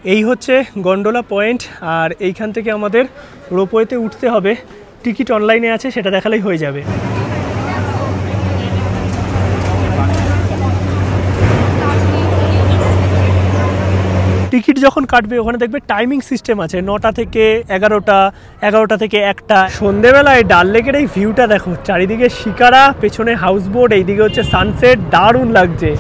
এই হচ্ছে gondola point, আর এইখান থেকে আমাদের রোপওয়েতে উঠতে হবে। টিকিট অনলাইনে আছে, সেটা দেখালেই হয়ে যাবে। টিকিট যখন কাটবে ওখানে দেখবে টাইমিং সিস্টেম আছে, 9টা থেকে 11টা, 11টা থেকে 1টা। সন্ধেবেলায় ডাল লেকের এই ভিউটা দেখো, চারিদিকে শিকারা, পেছনে হাউসবোট, এইদিকে হচ্ছে সানসেট, দারুণ লাগছে।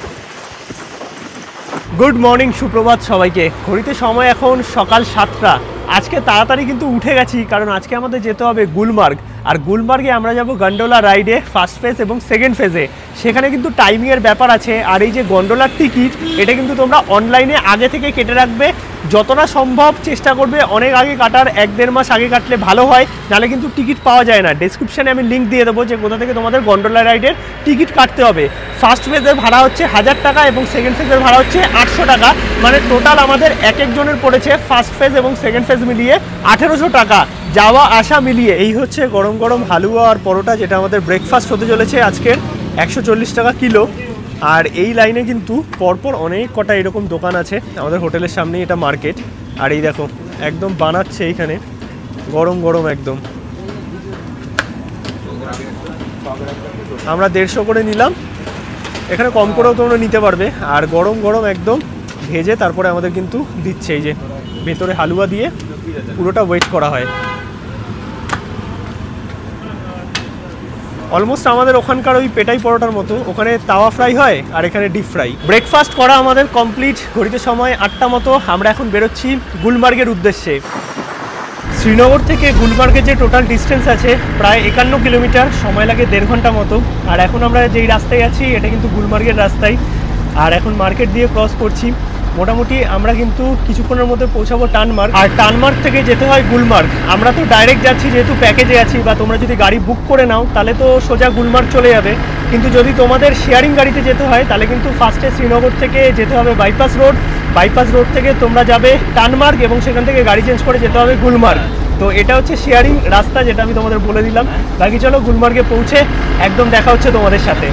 গুড মর্নিং, সুপ্রভাত সবাইকে। ঘড়িতে সময় এখন সকাল 7টা। আজকে তাড়াতাড়ি কিন্তু উঠে গেছি, কারণ আজকে আমাদের যেতে হবে গুলমার্গ। আর গুলমার্গে আমরা যাব গন্ডোলা রাইডে, ফার্স্ট ফেজ এবং সেকেন্ড ফেজে। সেখানে কিন্তু টাইমিংয়ের ব্যাপার আছে। আর এই যে গন্ডোলার টিকিট, এটা কিন্তু তোমরা অনলাইনে আগে থেকে কেটে রাখবে। যতটা সম্ভব চেষ্টা করবে অনেক আগে কাটার, 1-1.5 মাস আগে কাটলে ভালো হয়, নাহলে কিন্তু টিকিট পাওয়া যায় না। ডেসক্রিপশানে আমি লিঙ্ক দিয়ে দেবো যে কোথা থেকে তোমাদের গন্ডোলা রাইডের টিকিট কাটতে হবে। ফার্স্ট ফেজের ভাড়া হচ্ছে 1000 টাকা এবং সেকেন্ড ফেজের ভাড়া হচ্ছে 800 টাকা। মানে টোটাল আমাদের এক একজনের পড়েছে ফার্স্ট ফেজ এবং সেকেন্ড ফেজ মিলিয়ে 1800 টাকা, যাওয়া আসা মিলিয়ে। এই হচ্ছে গরম গরম হালুয়া আর পরোটা, যেটা আমাদের ব্রেকফাস্ট হতে চলেছে আজকের, 140 টাকা কিলো। আর এই লাইনে কিন্তু পরপর অনেক কটা এরকম দোকান আছে। আমাদের হোটেলের সামনেই এটা মার্কেট। আর এই দেখো একদম বানাচ্ছে এইখানে, গরম গরম একদম। আমরা 150 করে নিলাম, এখানে কম করেও তোমরা নিতে পারবে। আর গরম গরম একদম ভেজে তারপরে আমাদের কিন্তু দিচ্ছে, এই যে ভেতরে হালুয়া দিয়ে পুরোটা ওয়েট করা হয়। অলমোস্ট আমাদের ওখানকার ওই পেটাই পরোটার মতো, ওখানে তাওয়া ফ্রাই হয় আর এখানে ডিপ ফ্রাই। ব্রেকফাস্ট করা আমাদের কমপ্লিট, ঘড়িতে সময় 8টা মতো। আমরা এখন বেরোচ্ছি গুলমার্গের উদ্দেশ্যে। শ্রীনগর থেকে গুলমার্গের যে টোটাল ডিস্টেন্স আছে প্রায় 51 কিলোমিটার, সময় লাগে 1.5 ঘন্টা মতো। আর এখন আমরা যেই রাস্তায় আছি এটা কিন্তু গুলমার্গের রাস্তায়। আর এখন মার্কেট দিয়ে ক্রস করছি। মোটামুটি আমরা কিন্তু কিছুক্ষণের মধ্যে পৌঁছাবো টানমার্গ। আর টানমার্গ থেকে যেতে হয় গুলমার্গ। আমরা তো ডাইরেক্ট যাচ্ছি যেহেতু প্যাকেজে আছি, বা তোমরা যদি গাড়ি বুক করে নাও তাহলে তো সোজা গুলমার্গ চলে যাবে। কিন্তু যদি তোমাদের শেয়ারিং গাড়িতে যেতে হয় তাহলে কিন্তু ফার্স্টে শ্রীনগর থেকে যেতে হবে বাইপাস রোড। বাইপাস রোড থেকে তোমরা যাবে টানমার্গ এবং সেখান থেকে গাড়ি চেঞ্জ করে যেতে হবে গুলমার্গ। তো এটা হচ্ছে শেয়ারিং রাস্তা, যেটা আমি তোমাদের বলে দিলাম। বাকি চলো গুলমার্গে পৌঁছে একদম দেখা হচ্ছে তোমাদের সাথে।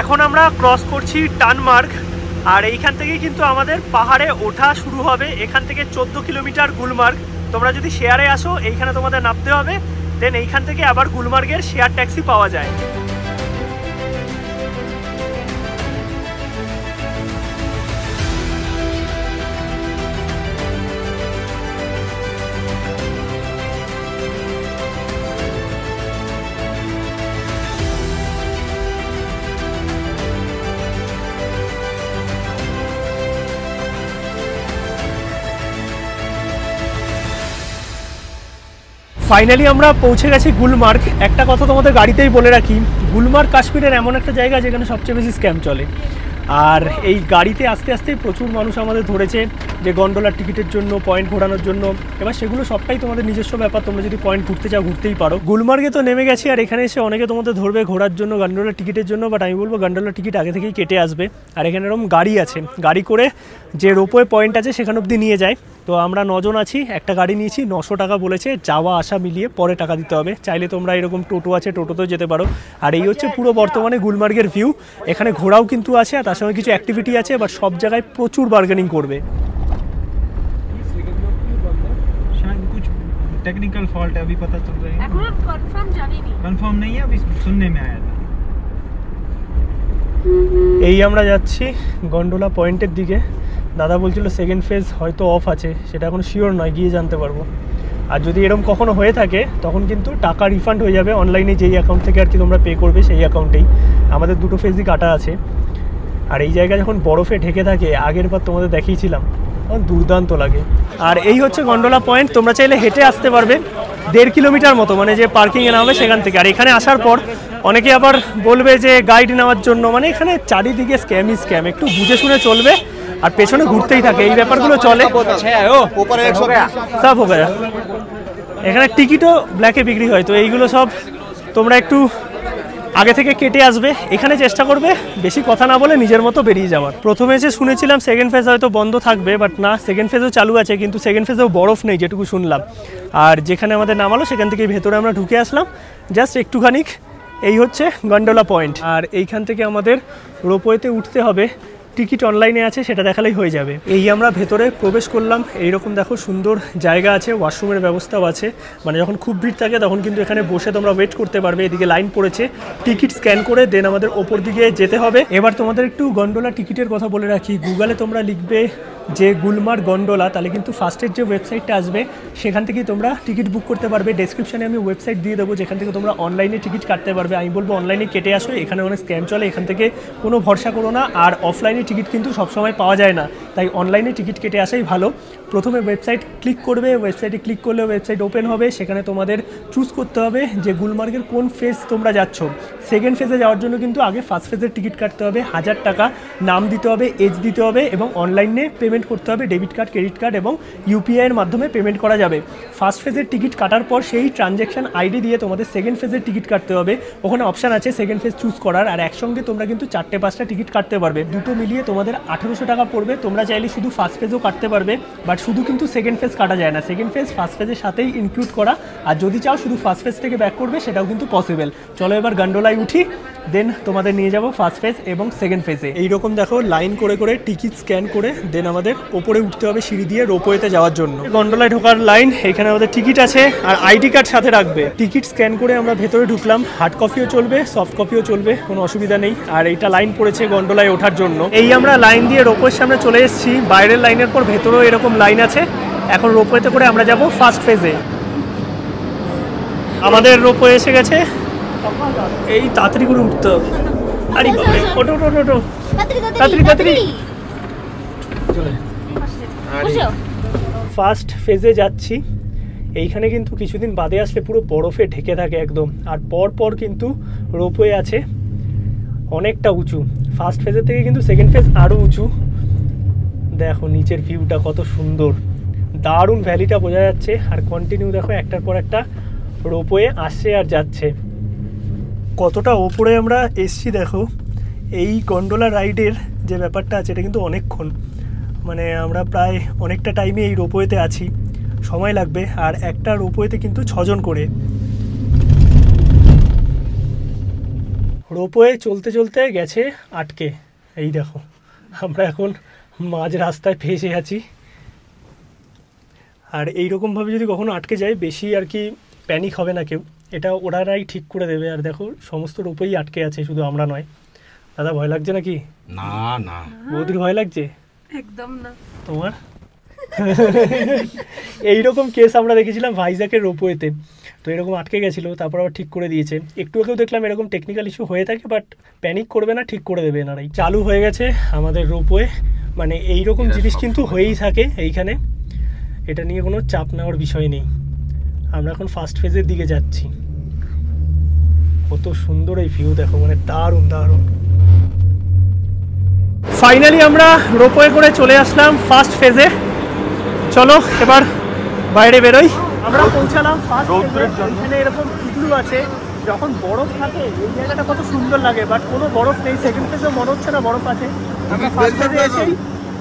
এখন আমরা ক্রস করছি টানমার্গ। আর এইখান থেকে কিন্তু আমাদের পাহাড়ে ওঠা শুরু হবে। এখান থেকে 14 কিলোমিটার গুলমার্গ। তোমরা যদি শেয়ারে আসো এইখানে তোমাদের নামতে হবে, দেন এইখান থেকে আবার গুলমার্গের শেয়ার ট্যাক্সি পাওয়া যায়। ফাইনালি আমরা পৌঁছে গেছি গুলমার্গ। একটা কথা তোমাদের গাড়িতেই বলে রাখি, গুলমার্গ কাশ্মীরের এমন একটা জায়গা যেখানে সবচেয়ে বেশি স্ক্যাম চলে। আর এই গাড়িতে আস্তে আস্তে প্রচুর মানুষ আমাদের ধরেছে যে গন্ডোলার টিকিটের জন্য, পয়েন্ট ঘোরানোর জন্য। এবার সেগুলো সবটাই তোমাদের নিজস্ব ব্যাপার, তোমরা যদি পয়েন্ট ঘুরতে চাও ঘুরতেই পারো। গুলমার্গে তো নেমে গেছি, আর এখানে এসে অনেকে তোমাদের ধরবে ঘোরার জন্য, গন্ডোলার টিকিটের জন্য। বাট আমি বলবো গন্ডোলার টিকিট আগে থেকেই কেটে আসবে। আর এখানে এরকম গাড়ি আছে, গাড়ি করে যে রোপওয়ে পয়েন্ট আছে সেখানে অবধি নিয়ে যায়। তো আমরা 9 জন আছি, একটা গাড়ি নিয়েছি, 900 টাকা বলেছে, যাওয়া আসা মিলিয়ে পরে টাকা দিতে হবে। চাইলে তোমরা এরকম টোটো আছে, টোটোতেও যেতে পারো। আর এই হচ্ছে পুরো বর্তমানে গুলমার্গের ভিউ। এখানে ঘোরাও কিন্তু আছে, আর তার সঙ্গে কিছু অ্যাক্টিভিটি আছে, বাট সব জায়গায় প্রচুর বার্গেনিং করবে। कुछ टेक्निकल फॉल्ट है, अभी पता चल रहा है, कंफर्म नहीं है, अभी सुनने में आया था। এই আমরা যাচ্ছি গন্ডোলা পয়েন্টের দিকে। দাদা বলছিল সেকেন্ড ফেজ হয়তো অফ আছে, সেটা এখন শিওর নয়, গিয়ে জানতে পারবো। আর যদি এরকম কখনো হয়ে থাকে তখন কিন্তু টাকা রিফান্ড হয়ে যাবে অনলাইনে, যেই অ্যাকাউন্ট থেকে আর কি তোমরা পে করবে সেই অ্যাকাউন্টেই। আমাদের 2টো ফেজই কাটা আছে। আর এই জায়গা যখন বরফে ঢেকে থাকে, আগের বার তোমাদের দেখিয়েছিলাম, দুর্দান্ত লাগে। আর এই হচ্ছে গন্ডোলা পয়েন্ট। তোমরা চাইলে হেঁটে আসতে পারবে 1.5 কিলোমিটার মতো, মানে যে পার্কিংয়ে নামবে সেখান থেকে। আর এখানে আসার পর অনেকে আবার বলবে যে গাইড নেওয়ার জন্য, মানে এখানে চারিদিকে স্ক্যামই স্ক্যাম, একটু বুঝে শুনে চলবে। আর পেছনে ঘুরতেই থাকে, এই ব্যাপারগুলো চলে। সব হবে। এখানে টিকিটও ব্ল্যাকে বিক্রি হয়, তো এইগুলো সব তোমরা একটু আগে থেকে কেটে আসবে, এখানে চেষ্টা করবে বেশি কথা না বলে নিজের মতো বেরিয়ে যাওয়ার। প্রথমে এসে শুনেছিলাম সেকেন্ড ফেজ হয়তো বন্ধ থাকবে, বাট না, সেকেন্ড ফেজও চালু আছে, কিন্তু সেকেন্ড ফেজেও বরফ নেই যেটুকু শুনলাম। আর যেখানে আমাদের নামালো সেখান থেকে ভেতরে আমরা ঢুকে আসলাম জাস্ট একটুখানি। এই হচ্ছে গন্ডোলা পয়েন্ট, আর এইখান থেকে আমাদের রোপওয়েতে উঠতে হবে। টিকিট অনলাইনে আছে, সেটা দেখালেই হয়ে যাবে। এই আমরা ভেতরে প্রবেশ করলাম, এইরকম দেখো সুন্দর জায়গা আছে, ওয়াশরুমের ব্যবস্থাও আছে। মানে যখন খুব ভিড় থাকে তখন কিন্তু এখানে বসে তোমরা ওয়েট করতে পারবে। এদিকে লাইন পড়েছে, টিকিট স্ক্যান করে দেন আমাদের ওপর দিকে যেতে হবে। এবার তোমাদের একটু গন্ডোলা টিকিটের কথা বলে রাখি। গুগলে তোমরা লিখবে যে গুলমার্গ গন্ডোলা, তাহলে কিন্তু ফার্স্টের যে ওয়েবসাইটটা আসবে সেখান থেকেই তোমরা টিকিট বুক করতে পারবে। ডেসক্রিপশনে আমি ওয়েবসাইট দিয়ে দেবো যেখান থেকে তোমরা অনলাইনে টিকিট কাটতে পারবে। আমি বলবো অনলাইনে কেটে আসো, এখানে অনেক স্ক্যাম চলে, এখান থেকে কোনো ভরসা করো না। আর অফলাইনে টিকিট কিন্তু সবসময় পাওয়া যায় না, তাই অনলাইনে টিকিট কেটে আসাই ভালো। প্রথমে ওয়েবসাইট ক্লিক করবে, ওয়েবসাইটে ক্লিক করলে ওয়েবসাইট ওপেন হবে। সেখানে তোমাদের চুজ করতে হবে যে গুলমার্গের কোন ফেজ তোমরা যাচ্ছ। সেকেন্ড ফেজে যাওয়ার জন্য কিন্তু আগে ফার্স্ট ফেজের টিকিট কাটতে হবে, 1000 টাকা, নাম দিতে হবে, এজ দিতে হবে এবং অনলাইনে পেমেন্ট করতে হবে। ডেবিট কার্ড, ক্রেডিট কার্ড এবং ইউপিআইয়ের মাধ্যমে পেমেন্ট করা যাবে। ফার্স্ট ফেজের টিকিট কাটার পর সেই ট্রানজ্যাকশন আইডি দিয়ে তোমাদের সেকেন্ড ফেজের টিকিট কাটতে হবে। ওখানে অপশান আছে সেকেন্ড ফেজ চুজ করার, আর একসঙ্গে তোমরা কিন্তু 4-5টা টিকিট কাটতে পারবে। দুটো মিলিয়ে তোমাদের 1800 টাকা পড়বে। তোমরা চাইলে শুধু ফার্স্ট ফেজও কাটতে পারবে, বাট শুধু কিন্তু সেকেন্ড ফেজ কাটা যায় না। সেকেন্ড ফেজ ফার্স্ট ফেজের সাথেই ইনক্লুড করা, আর যদি চাও শুধু ফার্স্ট ফেজ থেকে ব্যাক করবে সেটাও কিন্তু পসিবল। চলো এবার গন্ডোলায় উঠি, দেন তোমাদের নিয়ে যাবো ফার্স্ট ফেজ এবং সেকেন্ড ফেজে। এইরকম দেখো লাইন করে করে টিকিট স্ক্যান করে দেন আমাদের ওপরে উঠতে হবে সিঁড়ি দিয়ে রোপওয়েতে যাওয়ার জন্য। গন্ডোলায় ঢোকার লাইন, এখানে আমাদের টিকিট আছে আর আইডি কার্ড সাথে রাখবে। টিকিট স্ক্যান করে আমরা ভেতরে ঢুকলাম। হার্ড কপিও চলবে, সফট কপিও চলবে, কোনো অসুবিধা নেই। আর এইটা লাইন পড়েছে গন্ডোলায় ওঠার জন্য। এই আমরা লাইন দিয়ে রোপওয়ের সামনে চলে এসেছি। বাইরের লাইনের পর ভেতরেও এরকম লাইন আছে। এখন রোপওয়েতে করে আমরা যাব ফার্স্ট ফেজে। আমাদের রোপওয়ে এসে গেছে, এই তাড়াতাড়ি করে উঠতে হবে। আরে বাবারে, ওটো ওটো ওটো, তাড়াতাড়ি তাড়াতাড়ি। ফার্স্ট ফেজে যাচ্ছি। এইখানে কিন্তু কিছুদিন বাদে আসলে পুরো বরফে ঢেকে থাকে একদম, আর পর পর কিন্তু রোপওয়ে আছে, অনেকটা উঁচু। ফার্স্ট ফেজের থেকে কিন্তু সেকেন্ড ফেজ আরও উঁচু। দেখো নিচের ভিউটা কত সুন্দর, দারুণ ভ্যালিটা বোঝা যাচ্ছে। আর কন্টিনিউ দেখো একটার পর একটা রোপওয়ে আসছে আর যাচ্ছে। কতটা ওপরে আমরা এসছি দেখো। এই গন্ডোলা রাইডের যে ব্যাপারটা আছে এটা কিন্তু অনেকক্ষণ, মানে আমরা প্রায় অনেকটা টাইমে এই রোপওয়েতে আছি, সময় লাগবে। আর একটা রোপওয়েতে কিন্তু 6 জন করে। রোপওয়ে চলতে চলতে গেছে আটকে। এই দেখো আমরা এখন মাঝ রাস্তায় ফেসে আছি। আর এইরকমভাবে যদি কখনো আটকে যায় বেশি আর কি প্যানিক হবে না কেউ, এটা ওরাই ঠিক করে দেবে। আর দেখো সমস্ত রূপেই আটকে আছে, শুধু আমরা নয়। দাদা ভয় লাগছে নাকি? না না, বৌদির ভয় লাগছে? একদম না। তোমার? এইরকম কেস আমরা দেখেছিলাম ভাইজ্যাকের রোপওয়েতে, তো এরকম আটকে গেছিলো, তারপর আবার ঠিক করে দিয়েছে। একটু আগেও দেখলাম এরকম টেকনিক্যাল ইস্যু হয়ে থাকে, বাট প্যানিক করবে না, ঠিক করে দেবে এনারাই। চালু হয়ে গেছে আমাদের রোপওয়ে। মানে এইরকম জিনিস কিন্তু হয়েই থাকে এইখানে, এটা নিয়ে কোনো চাপ নেওয়ার বিষয় নেই। আমরা এখন ফার্স্ট ফেজের দিকে যাচ্ছি। কত সুন্দর এই ভিউ দেখো, মানে দারুণ দারুণ। ফাইনালি আমরা রোপওয়ে করে চলে আসলাম ফার্স্ট ফেজে। চলো এবার বাইরে বেরোই। আমরা পৌঁছালাম ফার্স্ট ফেজে। এখানে এরকম ইগলু আছে, যখন বরফ থাকে এই জায়গাটা কত সুন্দর লাগে, বাট কোনো বরফ নেই। সেকেন্ড ফেজে মনে হচ্ছে না বরফ আছে। আমরা ফার্স্ট ফেজে এসেই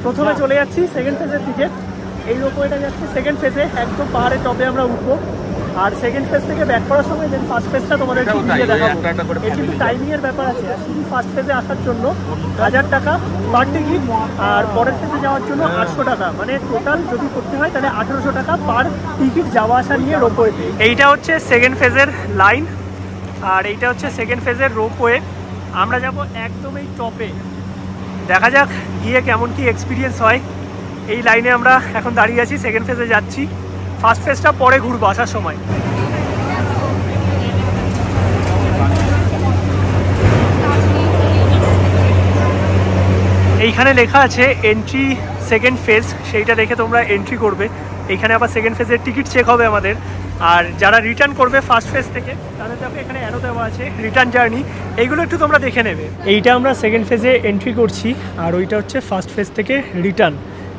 প্রথমে চলে যাচ্ছি সেকেন্ড ফেজের দিকে। এই রোপওয়েটা যাচ্ছে সেকেন্ড ফেজে, একদম পাহাড়ের টপে আমরা উঠবো। আর সেকেন্ড ফেজ থেকে ব্যাক করার সময় দেন ফার্স্ট ফেজটা তোমাদের একটু ঘুরিয়ে দেখাবো। এর কিন্তু টাইমিংয়ের ব্যাপার আছে। আর শুধু ফার্স্ট ফেজে আসার জন্য 1000 টাকা পার টিকিট, আর পরের ফেজে যাওয়ার জন্য 800 টাকা, মানে টোটাল যদি করতে হয় তাহলে 1800 টাকা পার টিকিট যাওয়া আসা নিয়ে রোপওয়েতে। এইটা হচ্ছে সেকেন্ড ফেজের লাইন, আর এইটা হচ্ছে সেকেন্ড ফেজের রোপওয়ে। আমরা যাব একদম এই টপে, দেখা যাক গিয়ে কেমন কি এক্সপিরিয়েন্স হয়। এই লাইনে আমরা এখন দাঁড়িয়ে আছি, সেকেন্ড ফেজে যাচ্ছি। ফার্স্ট ফেজটা পরে ঘুরবো আসার সময়। এইখানে লেখা আছে এন্ট্রি সেকেন্ড ফেজ, সেইটা দেখে তোমরা এন্ট্রি করবে। এইখানে আবার সেকেন্ড ফেজের টিকিট চেক হবে আমাদের। আর যারা রিটার্ন করবে ফার্স্ট ফেজ থেকে তাদের দেখো এখানে অ্যারো দেওয়া আছে রিটার্ন জার্নি, এইগুলো একটু তোমরা দেখে নেবে। এইটা আমরা সেকেন্ড ফেজে এন্ট্রি করছি, আর ওইটা হচ্ছে ফার্স্ট ফেজ থেকে রিটার্ন।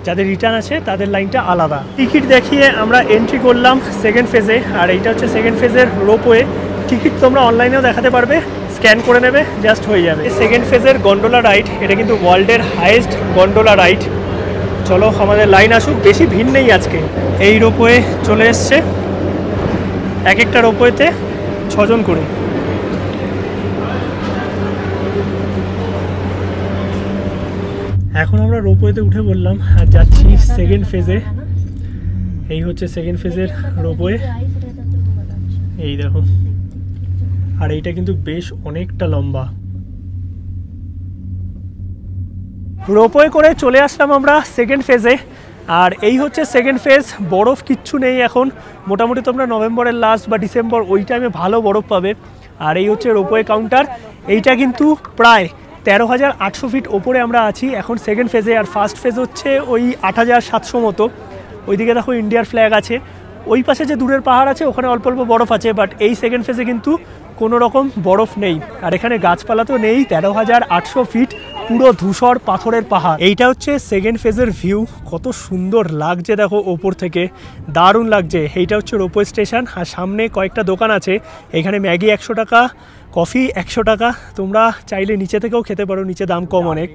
যাদের রিটার্ন আছে তাদের লাইনটা আলাদা। টিকিট দেখিয়ে আমরা এন্ট্রি করলাম সেকেন্ড ফেজে, আর এইটা হচ্ছে সেকেন্ড ফেজের রোপওয়ে। টিকিট তোমরা অনলাইনেও দেখাতে পারবে, স্ক্যান করে নেবে, জাস্ট হয়ে যাবে। সেকেন্ড ফেজের গন্ডোলা রাইড, এটা কিন্তু ওয়ার্ল্ডের হাইয়েস্ট গন্ডোলা রাইড। চলো আমাদের লাইন আসুক, বেশি ভিড় নেই আজকে। এই রোপওয়ে চলে এসছে, এক একটা রোপওয়েতে 6 জন করে। এখন আমরা রোপওয়েতে উঠে বললাম আর যাচ্ছি সেকেন্ড ফেজে। এই হচ্ছে সেকেন্ড ফেজের রোপওয়ে, এই দেখো। আর এইটা কিন্তু বেশ অনেকটা লম্বা। রোপওয়ে করে চলে আসলাম আমরা সেকেন্ড ফেজে। আর এই হচ্ছে সেকেন্ড ফেজ। বরফ কিচ্ছু নেই এখন, মোটামুটি তোমরা নভেম্বরের লাস্ট বা ডিসেম্বর ওই টাইমে ভালো বরফ পাবে। আর এই হচ্ছে রোপওয়ে কাউন্টার। এইটা কিন্তু প্রায় 13,800 ফিট ওপরে আমরা আছি এখন সেকেন্ড ফেজে। আর ফার্স্ট ফেজ হচ্ছে ওই 8,700 মতো। ওইদিকে দেখো ইন্ডিয়ার ফ্ল্যাগ আছে। ওই পাশে যে দূরের পাহাড় আছে ওখানে অল্প অল্প বরফ আছে, বাট এই সেকেন্ড ফেজে কিন্তু কোনো রকম বরফ নেই। আর এখানে গাছপালা তো নেই। 13,800 ফিট পুরো ধূসর পাথরের পাহাড়। এইটা হচ্ছে সেকেন্ড ফেজের ভিউ। কত সুন্দর লাগছে দেখো ওপর থেকে, দারুণ লাগছে। এইটা হচ্ছে রোপওয়ে স্টেশন। আর সামনে কয়েকটা দোকান আছে। এখানে ম্যাগি 100 টাকা, কফি 100 টাকা। তোমরা চাইলে নিচে থেকেও খেতে পারো, নিচে দাম কম অনেক।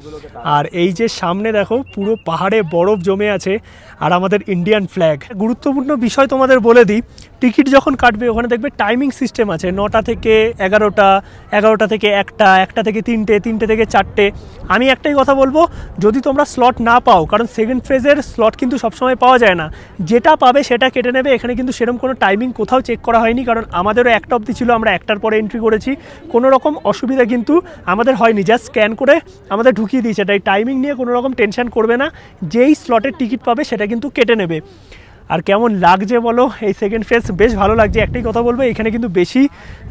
আর এই যে সামনে দেখো পুরো পাহাড়ে বরফ জমে আছে আর আমাদের ইন্ডিয়ান ফ্ল্যাগ। গুরুত্বপূর্ণ বিষয় তোমাদের বলে দিই, টিকিট যখন কাটবে ওখানে দেখবে টাইমিং সিস্টেম আছে। 9টা থেকে 11টা, 11টা থেকে 1টা, 1টা থেকে 3টে, 3টে থেকে 4টে। আমি একটাই কথা বলবো, যদি তোমরা স্লট না পাও, কারণ সেকেন্ড ফেজের স্লট কিন্তু সবসময় পাওয়া যায় না, যেটা পাবে সেটা কেটে নেবে। এখানে কিন্তু সেরকম কোনো টাইমিং কোথাও চেক করা হয়নি, কারণ আমাদেরও 1টা অবধি ছিল, আমরা 1টার পরে এন্ট্রি করেছি। কোনো রকম অসুবিধা কিন্তু আমাদের হয়নি, জাস্ট স্ক্যান করে আমাদের ঢুকিয়ে দিয়েছে। তাই টাইমিং নিয়ে কোনো রকম টেনশন করবে না, যেই স্লটের টিকিট পাবে সেটা কিন্তু কেটে নেবে। আর কেমন লাগছে বলো এই সেকেন্ড ফেজ? বেশ ভালো লাগছে। একটাই কথা বলবো, এখানে কিন্তু বেশি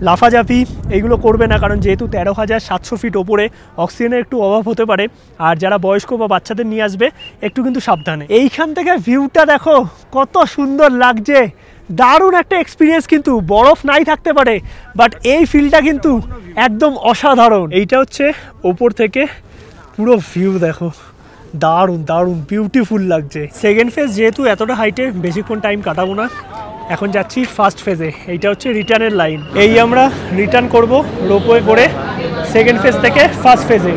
লাফাজাফি এইগুলো করবে না, কারণ যেহেতু 13,700 ফিট ওপরে অক্সিজেনের একটু অভাব হতে পারে। আর যারা বয়স্ক বা বাচ্চাদের নিয়ে আসবে একটু কিন্তু সাবধানে। এইখান থেকে ভিউটা দেখো কত সুন্দর লাগছে, দারুণ একটা এক্সপিরিয়েন্স। কিন্তু বরফ নাই থাকতে পারে, বাট এই ফিলটা কিন্তু একদম অসাধারণ। এইটা হচ্ছে ওপর থেকে পুরো ভিউ দেখো, দারুণ দারুণ বিউটিফুল লাগছে। সেকেন্ড ফেজ যেহেতু এতটা হাইটে, বেশিক্ষণ টাইম কাটাবো না, এখন যাচ্ছি ফার্স্ট ফেজে। এইটা হচ্ছে রিটার্নের লাইন। এই আমরা রিটার্ন করব রোপওয়ে করে সেকেন্ড ফেজ থেকে ফার্স্ট ফেজে।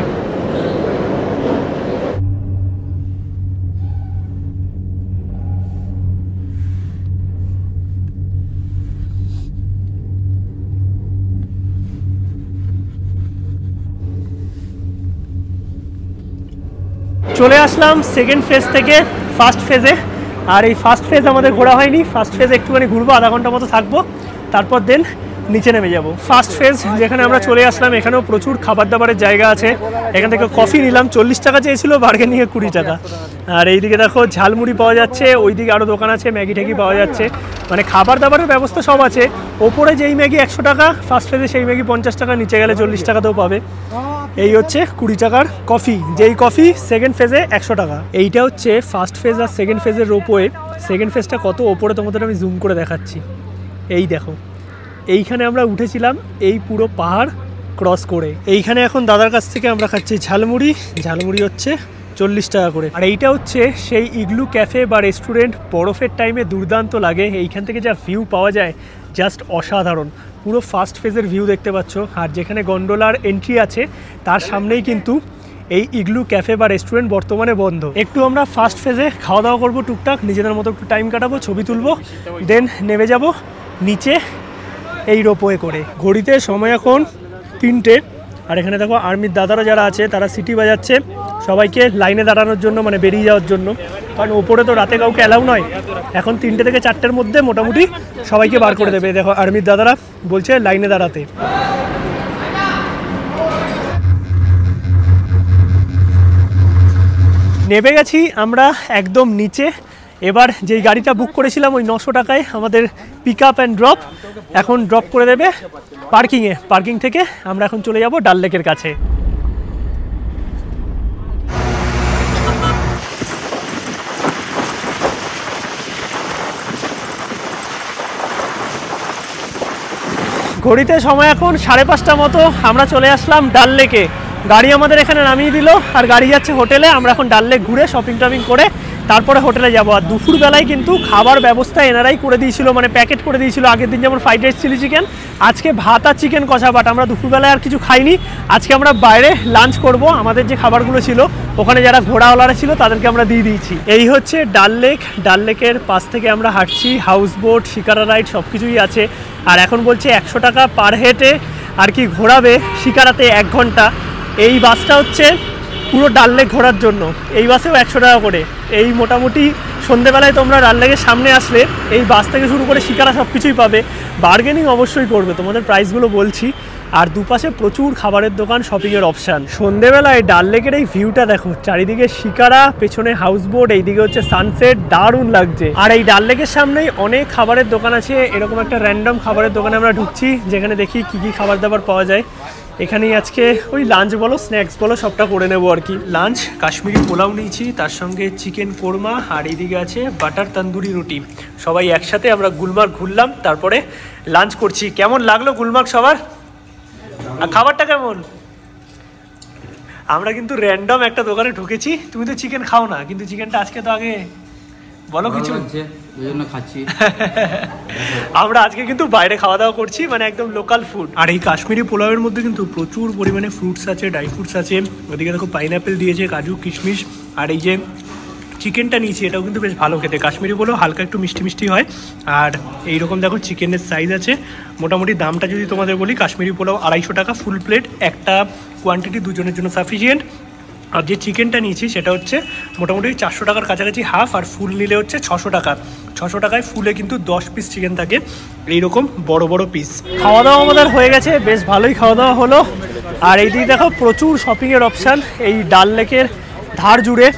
চলে আসলাম সেকেন্ড ফেজ থেকে ফার্স্ট ফেজে। আর এই ফার্স্ট ফেজ আমাদের ঘোরা হয়নি। ফার্স্ট ফেজ একটুখানি ঘুরবো, আধা ঘন্টা মতো থাকবো, তারপর দেন নিচে নেমে যাব। ফার্স্ট ফেজ যেখানে আমরা চলে আসলাম, এখানেও প্রচুর খাবার দাবারের জায়গা আছে। এখান থেকে কফি নিলাম, 40 টাকা চেয়েছিল, বার্গেন নিয়ে 20 টাকা। আর এইদিকে দেখো ঝালমুড়ি পাওয়া যাচ্ছে, ওইদিকে আরও দোকান আছে, ম্যাগি ট্যাগি পাওয়া যাচ্ছে, মানে খাবার দাবারের ব্যবস্থা সব আছে। ওপরে যেই ম্যাগি 100 টাকা ফার্স্ট ফেজে, সেই ম্যাগি 50 টাকা, নিচে গেলে 40 টাকাতেও পাবে। এই হচ্ছে 20 টাকার কফি, যেই কফি সেকেন্ড ফেজে 100 টাকা। এইটা হচ্ছে ফার্স্ট ফেজ আর সেকেন্ড ফেজের রোপওয়ে। সেকেন্ড ফেজটা কত ওপরে তোমাদের আমি জুম করে দেখাচ্ছি। এই দেখো, এইখানে আমরা উঠেছিলাম এই পুরো পাহাড় ক্রস করে। এইখানে এখন দাদার কাছ থেকে আমরা খাচ্ছি ঝালমুড়ি। ঝালমুড়ি হচ্ছে 40 টাকা করে। আর এইটা হচ্ছে সেই ইগলু ক্যাফে বা রেস্টুরেন্ট, বরফের টাইমে দুর্দান্ত লাগে। এইখান থেকে যা ভিউ পাওয়া যায় জাস্ট অসাধারণ। পুরো ফার্স্ট ফেজের ভিউ দেখতে পাচ্ছ। আর যেখানে গন্ডোলার এন্ট্রি আছে তার সামনেই কিন্তু এই ইগলু ক্যাফে বা রেস্টুরেন্ট বর্তমানে বন্ধ। একটু আমরা ফার্স্ট ফেজে খাওয়া দাওয়া করবো টুকটাক, নিজেদের মতো একটু টাইম কাটাবো, ছবি তুলবো, দেন নেমে যাব নিচে এই রোপওয়ে করে। ঘড়িতে সময় এখন 3টে। আর এখানে দেখো আর্মির দাদারা যারা আছে তারা সিটি বাজাচ্ছে সবাইকে লাইনে দাঁড়ানোর জন্য, মানে বেরিয়ে যাওয়ার জন্য, কারণ ওপরে তো রাতে কাউকে অ্যালাউ নয়। এখন 3টে থেকে 4টের মধ্যে মোটামুটি সবাইকে বার করে দেবে। দেখো আর্মির দাদারা বলছে লাইনে দাঁড়াতে। নেমে গেছি আমরা একদম নিচে। এবার যেই গাড়িটা বুক করেছিলাম ওই 900 টাকায় আমাদের পিক আপ অ্যান্ড ড্রপ এখন ড্রপ করে দেবে পার্কিংয়ে। পার্কিং থেকে আমরা এখন চলে যাব ডাল লেকের কাছে। ঘড়িতে সময় এখন 5:30 মতো। আমরা চলে আসলাম ডাল লেকে। গাড়ি আমাদের এখানে নামিয়ে দিল আর গাড়ি যাচ্ছে হোটেলে। আমরা এখন ডাল লেক ঘুরে শপিং টপিং করে তারপরে হোটেলে যাবো। আর দুপুরবেলায় কিন্তু খাবার ব্যবস্থা এনারাই করে দিয়েছিল, মানে প্যাকেট করে দিয়েছিল। আগের দিন যেমন ফ্রাইড রাইস চিলি চিকেন, আজকে ভাত আর চিকেন কষা। বাট আমরা দুপুরবেলায় আর কিছু খাইনি, আজকে আমরা বাইরে লাঞ্চ করব। আমাদের যে খাবারগুলো ছিল ওখানে যারা ঘোড়াওয়ালারা ছিল তাদেরকে আমরা দিয়ে দিয়েছি। এই হচ্ছে ডাল লেক। ডাল লেকের পাশ থেকে আমরা হাঁটছি, হাউস বোট, শিকারা রাইড সব কিছুই আছে। আর এখন বলছে 100 টাকা পার হেডে আর কি ঘোরাবে শিকারাতে 1 ঘন্টা। এই বাসটা হচ্ছে পুরো ডাল লেক ঘোরার জন্য, এই বাসেও 100 টাকা করে। এই মোটামুটি সন্ধেবেলায় তোমরা ডাল লেকের সামনে আসলে এই বাস থেকে শুরু করে শিকারা সব কিছুই পাবে। বার্গেনিং অবশ্যই করবে, তোমাদের প্রাইসগুলো বলছি। আর দুপাশে প্রচুর খাবারের দোকান, শপিংয়ের অপশান। সন্ধেবেলায় ডাল লেকের এই ভিউটা দেখো, চারিদিকে শিকারা, পেছনে হাউস বোট, এইদিকে হচ্ছে সানসেট, দারুণ লাগছে। আর এই ডাল লেকের সামনেই অনেক খাবারের দোকান আছে। এরকম একটা র্যান্ডম খাবারের দোকানে আমরা ঢুকছি, যেখানে দেখি কী কী খাবার দাবার পাওয়া যায়। এখানেই আজকে ওই লাঞ্চ বলো স্ন্যাক্স বলো সবটা করে নেবো আর কি। লাঞ্চ কাশ্মীরি পোলাও নিয়েছি, তার সঙ্গে চিকেন কোরমা, আর এইদিকে আছে বাটার তন্দুরি রুটি। সবাই একসাথে আমরা গুলমার্গ ঘুরলাম, তারপরে লাঞ্চ করছি। কেমন লাগলো গুলমার্গ সবার? আর খাবারটা কেমন? আমরা কিন্তু র্যান্ডম একটা দোকানে ঢুকেছি। তুমি তো চিকেন খাও না, কিন্তু চিকেনটা আজকে তো আগে বলো কিছু। খাচ্ছি আমরা আজকে কিন্তু বাইরে খাওয়া দাওয়া করছি, মানে একদম লোকাল ফুড। আর এই কাশ্মীরি পোলাওয়ের মধ্যে কিন্তু প্রচুর পরিমাণে ফ্রুটস আছে, ড্রাই ফ্রুটস আছে। ওদিকে দেখো পাইনঅ্যাপেল দিয়েছে, কাজু কিশমিশ। আর এই যে চিকেনটা নিয়েছি, এটাও কিন্তু বেশ ভালো খেতে। কাশ্মীরি পোলাও হালকা একটু মিষ্টি মিষ্টি হয়। আর এইরকম দেখো চিকেনের সাইজ আছে। মোটামুটি দামটা যদি তোমাদের বলি, কাশ্মীরি পোলাও 250 টাকা ফুল প্লেট, একটা কোয়ান্টিটি দুজনের জন্য সাফিসিয়েন্ট। আর যে চিকেনটা নিয়েছি সেটা হচ্ছে মোটামুটি 400 টাকার কাছাকাছি হাফ, আর ফুল নিলে হচ্ছে 600 টাকা। 600 টাকায় ফুলে কিন্তু 10 পিস চিকেন থাকে, এইরকম বড় বড় পিস। খাওয়া দাওয়া আমাদের হয়ে গেছে, বেশ ভালোই খাওয়া দাওয়া হলো। আর এইদিকে দেখো প্রচুর শপিংয়ের অপশান এই ডাল লেকের ধার জুড়ে।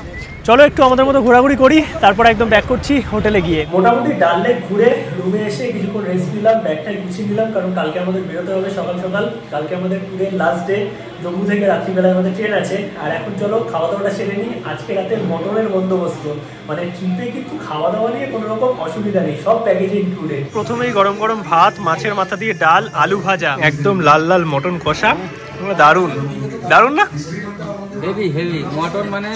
চলো একটু আমাদের মতো ঘোরাঘুরি করি, তারপর একদম ব্যাক করছি হোটেলে গিয়ে। মোটামুটি ডাল লেক ঘুরে রুমে এসে কিছুক্ষণ রেস্ট নিলাম, ব্যাগটা গুছিয়ে নিলাম, কারণ কালকে আমাদের বেরোতে হবে সকাল সকাল। কালকে আমাদের ট্যুরের লাস্ট ডে, জম্মু থেকে রাত্রিবেলায় আমাদের ট্রেন আছে। আর এখন চলো খাওয়া দাওয়াটা সেরে নিই। আজকে রাতে মটনের বন্দোবস্ত, মানে ট্রিপে কিন্তু খাওয়া দাওয়া নিয়ে কোনো রকম অসুবিধা নেই, সব প্যাকেজে ইনক্লুডেড। প্রথমেই গরম গরম ভাত, মাছের মাথা দিয়ে ডাল, আলু ভাজা, একদম লাল লাল মটন কষা, দারুণ দারুণ না? হেভি হেভি মটন, মানে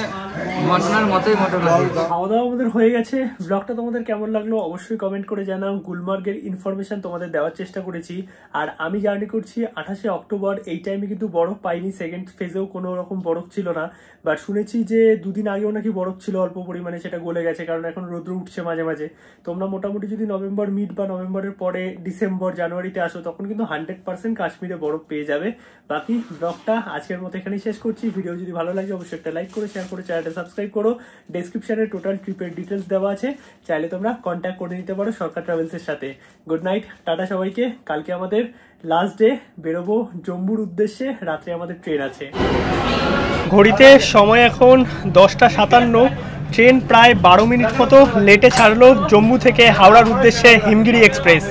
মটনের মতোই মটন আছে। খাওয়া দাওয়া আমাদের হয়ে গেছে। ব্লগটা তোমাদের কেমন লাগলো অবশ্যই কমেন্ট করে জানাও। গুলমার্গের ইনফরমেশন তোমাদের দেওয়ার চেষ্টা করেছি। আর আমি জার্নি করছি 28শে অক্টোবর। এই টাইমে কিন্তু বরফ পাইনি, সেকেন্ড ফেজেও কোনো রকম বরফ ছিল না। বাট শুনেছি যে 2 দিন আগেও নাকি বরফ ছিল অল্প পরিমাণে, সেটা গলে গেছে, কারণ এখন রোদ্র উঠছে মাঝে মাঝে। তোমরা মোটামুটি যদি নভেম্বর মিড বা নভেম্বরের পরে ডিসেম্বর জানুয়ারিতে আসো, তখন কিন্তু 100% কাশ্মীরে বরফ পেয়ে যাবে। বাকি ব্লগটা আজকের মতো এখানেই শেষ করছি। ভিডিও যদি ভালো লাগে অবশ্যই একটা লাইক করে শেয়ার করে চ্যানেলটা সাবস্ক্রাইব করো। ডেসক্রিপশনে টোটাল ট্রিপের ডিটেলস দেওয়া আছে, চাইলে তোমরা কন্ট্যাক্ট করে নিতে পারো সরকার ট্রাভেলসের সাথে। গুড নাইট, টাটা সবাইকে। কালকে আমাদের লাস্ট ডে, বেরোবো জম্মুর উদ্দেশ্যে, রাত্রে আমাদের ট্রেন আছে। ঘড়িতে সময় এখন 10টা 57। ট্রেন প্রায় 12 মিনিট মতো লেটে ছাড়লো জম্মু থেকে হাওড়ার উদ্দেশ্যে হিমগিরি এক্সপ্রেস।